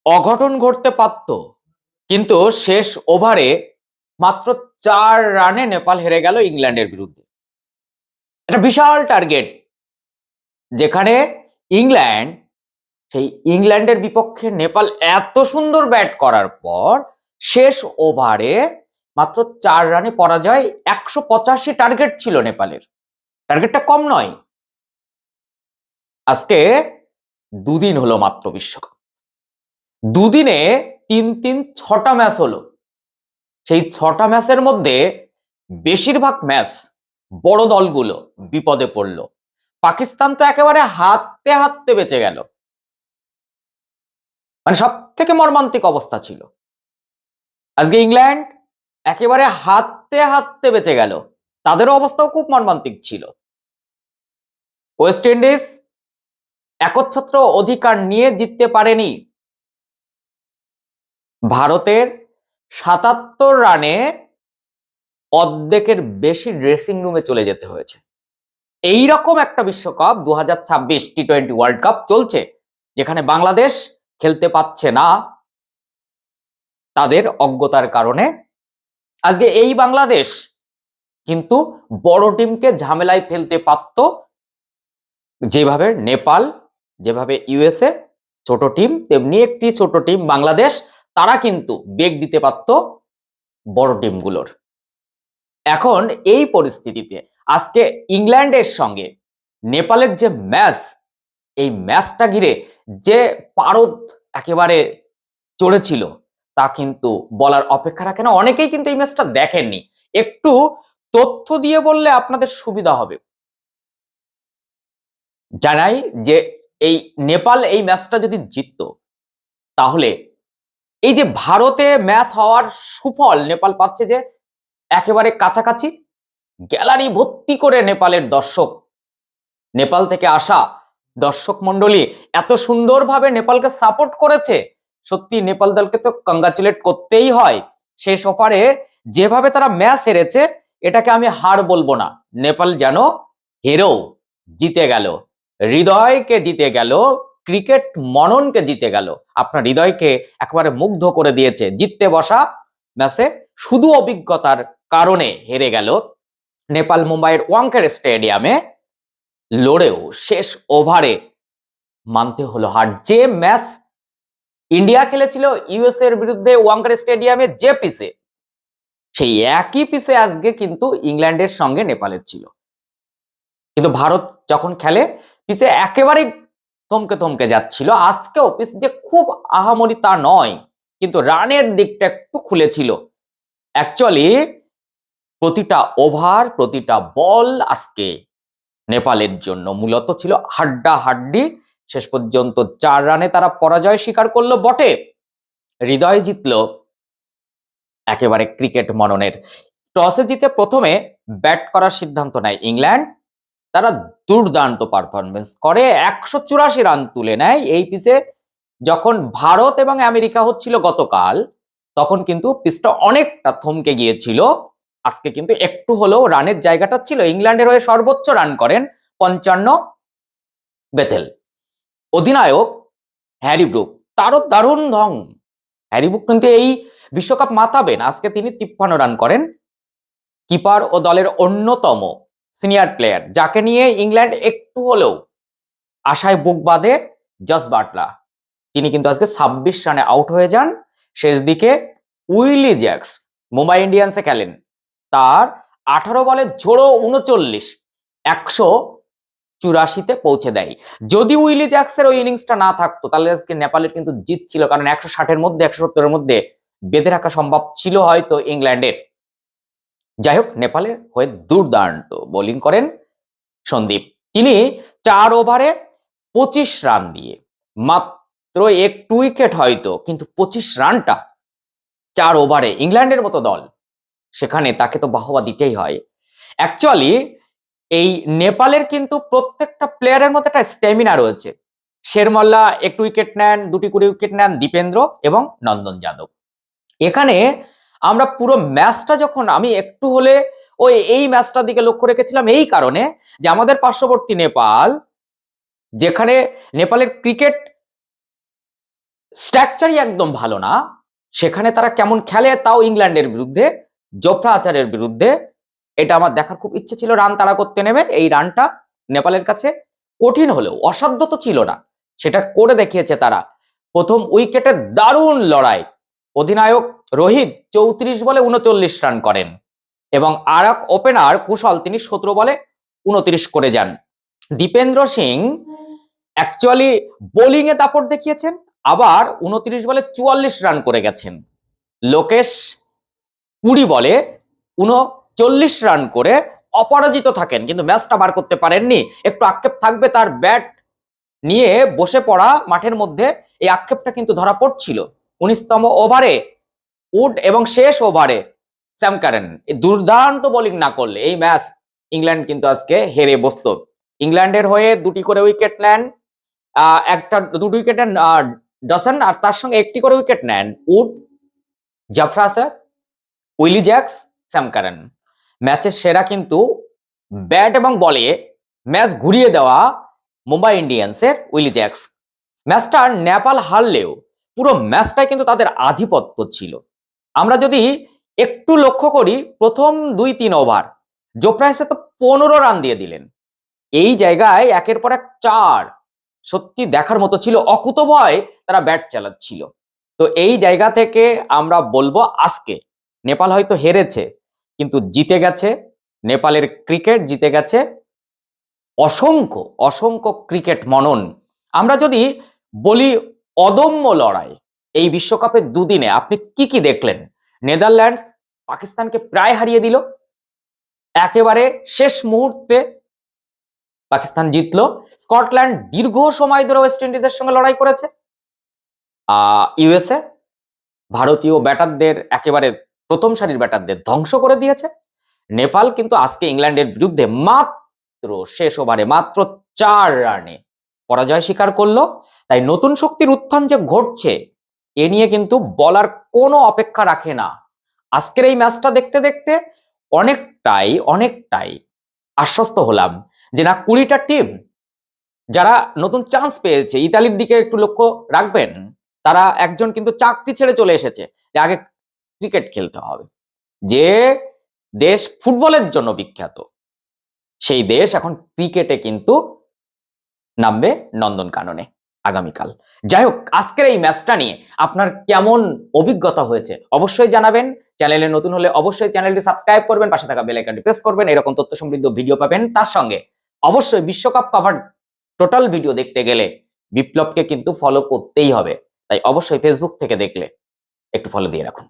অঘটন ঘটতে পারত, কিন্তু শেষ ওভারে মাত্র 4 রানে নেপাল হেরে গেল ইংল্যান্ডের বিরুদ্ধে। একটা বিশাল টার্গেট, যেখানে ইংল্যান্ড সেই ইংল্যান্ডের বিপক্ষে নেপাল এত সুন্দর ব্যাট করার পর শেষ ওভারে মাত্র 4 রানে পরাজয়। 185 টার্গেট ছিল নেপালের, টার্গেটটা কম নয়। আজকে দুদিন হলো মাত্র বিশ্বকাপ, দুদিনে 6টা ম্যাচ হলো। সেই 6টা ম্যাচের মধ্যে বেশিরভাগ ম্যাচ বড় দলগুলো বিপদে পড়ল। পাকিস্তান তো একেবারে হাততে হাততে বেঁচে গেল, মানে সব থেকে মর্মান্তিক অবস্থা ছিল। আজকে ইংল্যান্ড একেবারে হাততে হাততে বেঁচে গেল, তাদেরও অবস্থাও খুব মর্মান্তিক ছিল। ওয়েস্ট ইন্ডিজ একচ্ছত্র অধিকার নিয়ে জিততে পারেনি। ভারতের 77 রানে অর্ধেকের বেশি ড্রেসিং রুমে চলে যেতে হয়েছে। এইরকম একটা বিশ্বকাপ 2026 টি-20 ওয়ার্ল্ড কাপ চলছে, যেখানে বাংলাদেশ খেলতে পাচ্ছে না তাদের অজ্ঞতার কারণে। আজকে এই বাংলাদেশ কিন্তু বড় টিমকে ঝামেলায় ফেলতে পারত, যেভাবে নেপাল, যেভাবে ইউএসএ ছোট টিম, তেমনি একটি ছোট টিম বাংলাদেশ, তারা কিন্তু বেগ দিতে পারত বড় টিমগুলোর। এখন এই পরিস্থিতিতে আজকে ইংল্যান্ডের সঙ্গে নেপালের যে ম্যাচ, এই ম্যাচটা ঘিরে যে পারদ একেবারে চড়েছিল তা কিন্তু বলার অপেক্ষা রাখে না। অনেকেই কিন্তু এই ম্যাচটা দেখেননি, একটু তথ্য দিয়ে বললে আপনাদের সুবিধা হবে। জানাই যে এই নেপাল এই ম্যাচটা যদি জিততো, তাহলে এই যে ভারতে ম্যাচ হওয়ার সুফল নেপাল পাচ্ছে, যে একেবারে কাছাকাছি গ্যালারি ভর্তি করে নেপালের দর্শক, নেপাল থেকে আসা দর্শক মন্ডলী এত সুন্দরভাবে নেপালকে সাপোর্ট করেছে। সত্যি নেপাল দলকে তো কংগ্রাচুলেট করতেই হয়। শেষ ওভারে যেভাবে তারা ম্যাচ হেরেছে, এটাকে আমি হার বলবো না। নেপাল যেন হেরেও জিতে গেল, হৃদয়কে জিতে গেল, ক্রিকেট মননকে জিতে গেল, আপনার হৃদয়কে একেবারে মুগ্ধ করে দিয়েছে। জিততে বসা ম্যাচে শুধু অভিজ্ঞতার কারণে হেরে গেল নেপাল মুম্বাইয়ের ওয়াংখেড়ে স্টেডিয়ামে লড়েও শেষ ওভারে মানতে হলো হার। যে ম্যাচ ইন্ডিয়া খেলেছিল ইউএসএ এর বিরুদ্ধে ওয়াংখেড়ে স্টেডিয়ামে যে পিচে, সেই একই পিচে আজকে কিন্তু ইংল্যান্ডের সঙ্গে নেপালের ছিল। কিন্তু ভারত যখন খেলে পিচে একেবারে থমকে থমকে যাচ্ছিল। আজকেও পিচ যে খুব আহামরি তা নয়, কিন্তু রানের দিকটা একটু খুলেছিল। অ্যাকচুয়ালি প্রতিটা ওভার, প্রতিটা বল আজকে নেপালের জন্য মূলত ছিল হাড্ডাহাড্ডি। শেষ পর্যন্ত 4 রানে তারা পরাজয় স্বীকার করলো বটে, হৃদয় জিতলো একেবারে ক্রিকেট মননের। টসে জিতে প্রথমে ব্যাট করার সিদ্ধান্ত নেয় ইংল্যান্ড। তারা দুর্দান্ত পারফরমেন্স করে 184 রান তুলে নেয়। এই পিচে যখন ভারত এবং আমেরিকা হচ্ছিল গতকাল, তখন কিন্তু পিচটা অনেকটা থমকে গিয়েছিল। আজকে কিন্তু একটু হলেও রানের জায়গাটা ছিল। ইংল্যান্ডের হয়ে সর্বোচ্চ রান করেন 55 বেথেল। অধিনায়ক হ্যারি ব্রুক, তারও দারুণ ঢং। হ্যারি ব্রুক কিন্তু এই বিশ্বকাপ মাতাবেন। আজকে তিনি 53 রান করেন। কিপার ও দলের অন্যতম সিনিয়র প্লেয়ার, যাকে নিয়ে ইংল্যান্ড একটু হলেও আশায় বুক বাঁধে, জস বাটলার, তিনি কিন্তু আজকে 26 রানে আউট হয়ে যান। শেষ দিকে উইলি জ্যাক্স মুম্বাই ইন্ডিয়ান্সে খেলেন, তার 18 বলে ঝোড়ো 39, 184-তে পৌঁছে দেয়। যদি উইলি জ্যাক্সের ওই ইনিংসটা না থাকতো, তাহলে আজকে নেপালের কিন্তু জিত ছিল, কারণ 160-এর মধ্যে 170-এর মধ্যে বেঁধে রাখা সম্ভব ছিল হয়তো ইংল্যান্ডের। যাই হোক, নেপালের হয়ে দুর্দান্ত বোলিং করেন সন্দীপ। তিনি 4 ওভারে 25 রান দিয়ে, মাত্র একটু উইকেট হয়তো, কিন্তু 25 রানটা 4 ওভারে, ইংল্যান্ডের মতো দল, সেখানে তাকে তো বাহবা দিতেই হয়। অ্যাকচুয়ালি এই নেপালের কিন্তু প্রত্যেকটা প্লেয়ারের মধ্যে একটা স্ট্যামিনা রয়েছে। শেরমল্লা একটু উইকেট নেন, 2টি করে উইকেট নেন দীপেন্দ্র এবং নন্দন যাদব। এখানে আমরা পুরো ম্যাচটা যখন আমি একটু হলে এই ম্যাচটার দিকে লক্ষ্য রেখেছিলাম, এই কারণে যে আমাদের পার্শ্ববর্তী নেপাল, যেখানে নেপালের ক্রিকেট স্ট্রাকচারই একদম ভালো না, সেখানে তারা কেমন খেলে তাও ইংল্যান্ডের বিরুদ্ধে, জোফরা আর্চারের বিরুদ্ধে, এটা আমার দেখার খুব ইচ্ছে ছিল। রান তাড়া করতে নেমে এই রানটা নেপালের কাছে কঠিন হলেও অসাধ্য তো ছিল না, সেটা করে দেখিয়েছে তারা। প্রথম উইকেটে দারুণ লড়াই, অধিনায়ক রোহিত 34 বলে 39 রান করেন এবং আর এক ওপেনার কুশল তিনি 17 বলে 29 করে যান। দীপেন্দ্র সিং অ্যাকচুয়ালি বোলিং এ দাপট দেখিয়েছেন, আবার 29 বলে 44 রান করে গেছেন। লোকেশ 20 বলে 39 রান করে অপরাজিত থাকেন, কিন্তু ম্যাচটা বার করতে পারেননি। একটু আক্ষেপ থাকবে তার ব্যাট নিয়ে বসে পড়া মাঠের মধ্যে, এই আক্ষেপটা কিন্তু ধরা পড়ছিল। 19তম ওভারে উড এবং শেষ ওভারে স্যাম কারেন দুর্দান্ত বোলিং না করলে এই ম্যাচ ইংল্যান্ড কিন্তু আজকে হেরে বসতো। ইংল্যান্ডের হয়ে 2টি করে উইকেট নেন, দুটো উইকেট নেন ডসন, আর তার সঙ্গে 1টি করে উইকেট নেন Wood, Jofra Archer, Willey Jacks, Sam Curran. ম্যাচের সেরা কিন্তু ব্যাট এবং বলে ম্যাচ ঘুরিয়ে দেওয়া মুম্বাই ইন্ডিয়ান্সের উইলি জ্যাক্স। ম্যাচটা নেপাল হারলেও পুরো ম্যাচটাই কিন্তু তাদের আধিপত্য ছিল। আমরা যদি একটু লক্ষ্য করি, প্রথম 2-3 ওভার জোফরা আর্চার তো 15 রান দিয়ে দিলেন, এই জায়গায় একের পর এক 4, সত্যি দেখার মতো ছিল। অকুতোভয় তারা ব্যাট চালাচ্ছিল। তো এই জায়গা থেকে আমরা বলবো আজকে নেপাল হয়তো হেরেছে, কিন্তু জিতে গেছে নেপালের ক্রিকেট, জিতে গেছে অসংখ্য অসংখ্য ক্রিকেট মনন। আমরা যদি বলি অদম্য লড়াই এই বিশ্বকাপের দুদিনে আপনি কি কি দেখলেন? নেদারল্যান্ডস পাকিস্তানকে প্রায় হারিয়ে দিল, একেবারে শেষ মুহূর্তে পাকিস্তান জিতলো। স্কটল্যান্ড দীর্ঘ সময় ধরে ওয়েস্ট ইন্ডিজের সঙ্গে লড়াই করেছে। ইউএসএ ভারতীয় ব্যাটারদের, একেবারে প্রথম সারির ব্যাটারদের ধ্বংস করে দিয়েছে। নেপাল কিন্তু আজকে ইংল্যান্ডের বিরুদ্ধে মাত্র শেষ ওভারে মাত্র 4 রানে পরাজয় স্বীকার করলো। তাই নতুন শক্তির উত্থান যে ঘটছে এ নিয়ে কিন্তু বলার কোনো অপেক্ষা রাখে না। আজকের এই ম্যাচটা দেখতে দেখতে অনেকটাই আশ্বস্ত হলাম যে না, 20টা টিম যারা নতুন চান্স পেয়েছে, ইতালির দিকে একটু লক্ষ্য রাখবেন, তারা একজন কিন্তু চাকরি ছেড়ে চলে এসেছে যে আগে ক্রিকেট খেলতে হবে। যে দেশ ফুটবলের জন্য বিখ্যাত সেই দেশ এখন ক্রিকেটে কিন্তু নামবে নন্দনকাননে আগামীকাল। যাই হোক, আজকের এই ম্যাচটা নিয়ে আপনার কেমন অভিজ্ঞতা হয়েছে অবশ্যই জানাবেন। চ্যানেলে নতুন হলে অবশ্যই চ্যানেলটি সাবস্ক্রাইব করবেন, পাশে থাকা বেল আইকনটি প্রেস করবেন, এরকম তথ্য সমৃদ্ধ ভিডিও পাবেন। তার সঙ্গে অবশ্যই বিশ্বকাপ কভার টোটাল ভিডিও দেখতে গেলে বিপ্লবকে কিন্তু ফলো করতেই হবে, তাই অবশ্যই ফেসবুক থেকে দেখলে একটু ফলো দিয়ে রাখুন।